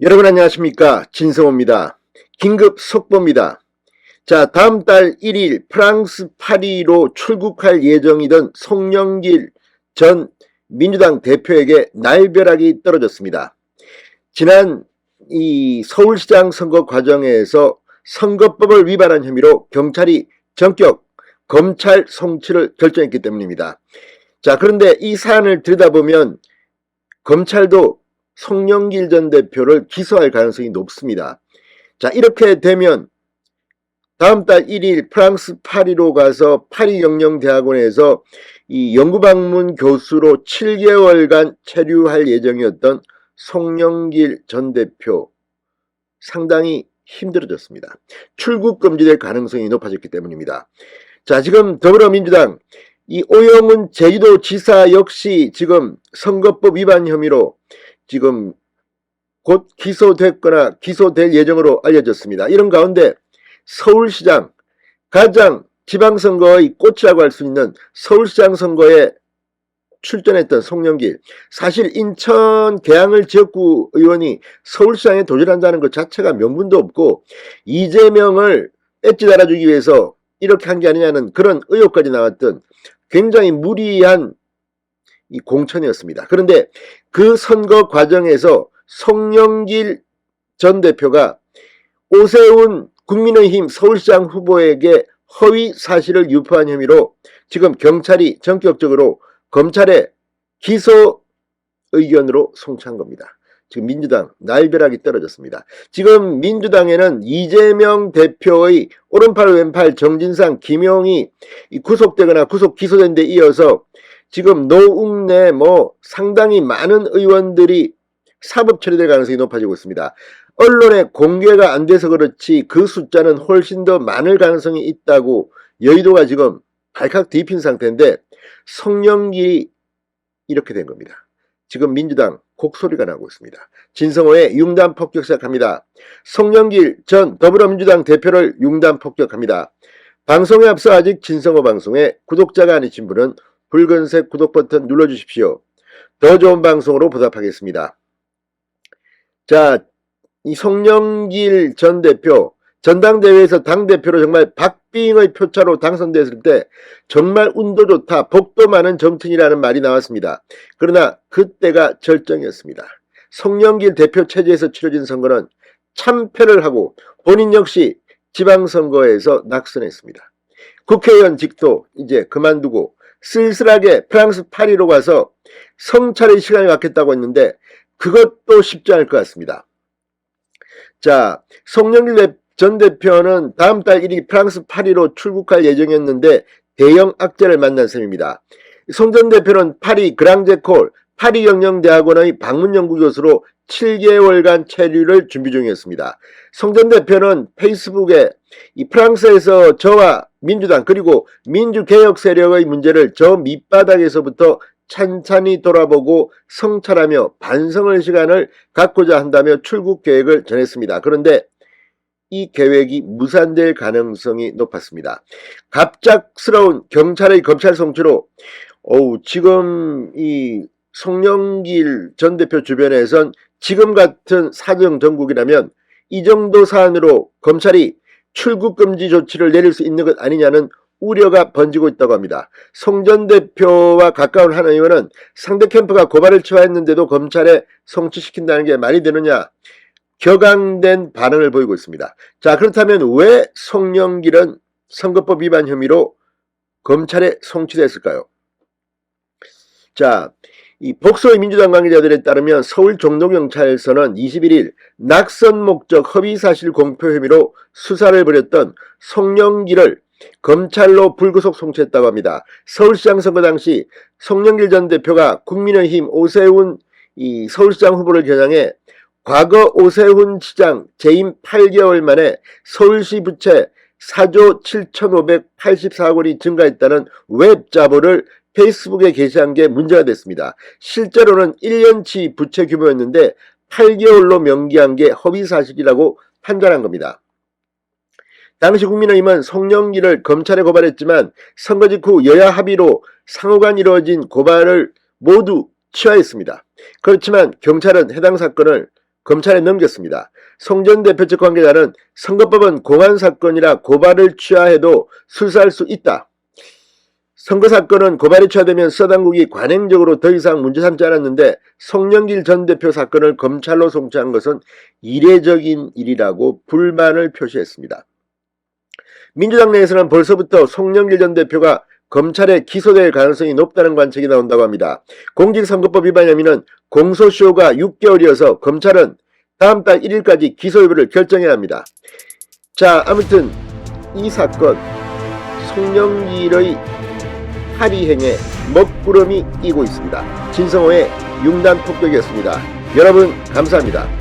여러분 안녕하십니까, 진성호입니다. 긴급 속보입니다. 자, 다음 달 1일 프랑스 파리로 출국할 예정이던 송영길 전 민주당 대표에게 날벼락이 떨어졌습니다. 지난 이 서울시장 선거 과정에서 선거법을 위반한 혐의로 경찰이 전격 검찰 송치를 결정했기 때문입니다. 자, 그런데 이 사안을 들여다보면 검찰도 송영길 전 대표를 기소할 가능성이 높습니다. 자, 이렇게 되면 다음 달 1일 프랑스 파리로 가서 파리경영대학원에서 이 연구방문 교수로 7개월간 체류할 예정이었던 송영길 전 대표 상당히 힘들어졌습니다. 출국 금지될 가능성이 높아졌기 때문입니다. 자, 지금 더불어민주당 이 오영훈 제주도지사 역시 지금 선거법 위반 혐의로 지금 곧 기소됐거나 기소될 예정으로 알려졌습니다. 이런 가운데 서울시장, 가장 지방선거의 꽃이라고 할 수 있는 서울시장 선거에 출전했던 송영길, 사실 인천 계양을 지역구 의원이 서울시장에 도전한다는 것 자체가 명분도 없고 이재명을 엣지 달아주기 위해서 이렇게 한 게 아니냐는 그런 의혹까지 나왔던 굉장히 무리한 이 공천이었습니다. 그런데 그 선거 과정에서 송영길 전 대표가 오세훈 국민의힘 서울시장 후보에게 허위 사실을 유포한 혐의로 지금 경찰이 전격적으로 검찰에 기소 의견으로 송치한 겁니다. 지금 민주당 날벼락이 떨어졌습니다. 지금 민주당에는 이재명 대표의 오른팔 왼팔 정진상, 김용이 구속되거나 구속 기소된 데 이어서 지금 노웅래 상당히 많은 의원들이 사법 처리될 가능성이 높아지고 있습니다. 언론에 공개가 안 돼서 그렇지 그 숫자는 훨씬 더 많을 가능성이 있다고 여의도가 지금 발칵 뒤핀 상태인데 송영길이 이렇게 된 겁니다. 지금 민주당 곡소리가 나고 있습니다. 진성호의 융단 폭격 시작합니다. 송영길 전 더불어민주당 대표를 융단 폭격합니다. 방송에 앞서 아직 진성호 방송에 구독자가 아니신 분은 붉은색 구독 버튼 눌러주십시오. 더 좋은 방송으로 보답하겠습니다. 자, 이 송영길 전 대표 전당대회에서 당대표로 정말 박빙의 표차로 당선됐을 때 정말 운도 좋다, 복도 많은 정치인이라는 말이 나왔습니다. 그러나 그때가 절정이었습니다. 송영길 대표 체제에서 치러진 선거는 참패를 하고 본인 역시 지방선거에서 낙선했습니다. 국회의원직도 이제 그만두고 쓸쓸하게 프랑스 파리로 가서 성찰의 시간을 갖겠다고 했는데 그것도 쉽지 않을 것 같습니다. 자, 송영길 전 대표는 다음 달 1일 프랑스 파리로 출국할 예정이었는데 대형 악재를 만난 셈입니다. 송 전 대표는 파리 그랑제콜 파리경영대학원의 방문연구교수로 7개월간 체류를 준비 중이었습니다. 송 전 대표는 페이스북에 이 프랑스에서 저와 민주당 그리고 민주개혁 세력의 문제를 저 밑바닥에서부터 찬찬히 돌아보고 성찰하며 반성의 시간을 갖고자 한다며 출국 계획을 전했습니다. 그런데 이 계획이 무산될 가능성이 높았습니다. 갑작스러운 경찰의 검찰 송치로 지금 이 송영길 전 대표 주변에선 지금 같은 사정 정국이라면 이 정도 사안으로 검찰이 출국 금지 조치를 내릴 수 있는 것 아니냐는 우려가 번지고 있다고 합니다. 송 전 대표와 가까운 한 의원은 상대 캠프가 고발을 취하했는데도 검찰에 송치시킨다는 게 말이 되느냐 격앙된 반응을 보이고 있습니다. 자, 그렇다면 왜 송영길은 선거법 위반 혐의로 검찰에 송치됐을까요? 자, 이 복소의 민주당 관계자들에 따르면 서울 종로경찰서는 21일 낙선 목적 허위사실 공표 혐의로 수사를 벌였던 송영길을 검찰로 불구속 송치했다고 합니다. 서울시장 선거 당시 송영길 전 대표가 국민의힘 오세훈 이 서울시장 후보를 겨냥해 과거 오세훈 시장 재임 8개월 만에 서울시 부채 4조 7,584억 원이 증가했다는 웹자보를 페이스북에 게시한 게 문제가 됐습니다. 실제로는 1년치 부채 규모였는데 8개월로 명기한 게 허위사실이라고 판단한 겁니다. 당시 국민의힘은 송영길을 검찰에 고발했지만 선거 직후 여야 합의로 상호간 이루어진 고발을 모두 취하했습니다. 그렇지만 경찰은 해당 사건을 검찰에 넘겼습니다. 송 전 대표 측 관계자는 선거법은 공안사건이라 고발을 취하해도 수사할 수 있다. 선거사건은 고발이 취하되면 수사당국이 관행적으로 더 이상 문제 삼지 않았는데 송영길 전 대표 사건을 검찰로 송치한 것은 이례적인 일이라고 불만을 표시했습니다. 민주당 내에서는 벌써부터 송영길 전 대표가 검찰에 기소될 가능성이 높다는 관측이 나온다고 합니다. 공직선거법 위반 혐의는 공소시효가 6개월이어서 검찰은 다음 달 1일까지 기소 여부를 결정해야 합니다. 자, 아무튼 이 사건 송영길의 파리행에 먹구름이 끼고 있습니다. 진성호의 융단 폭격이었습니다. 여러분 감사합니다.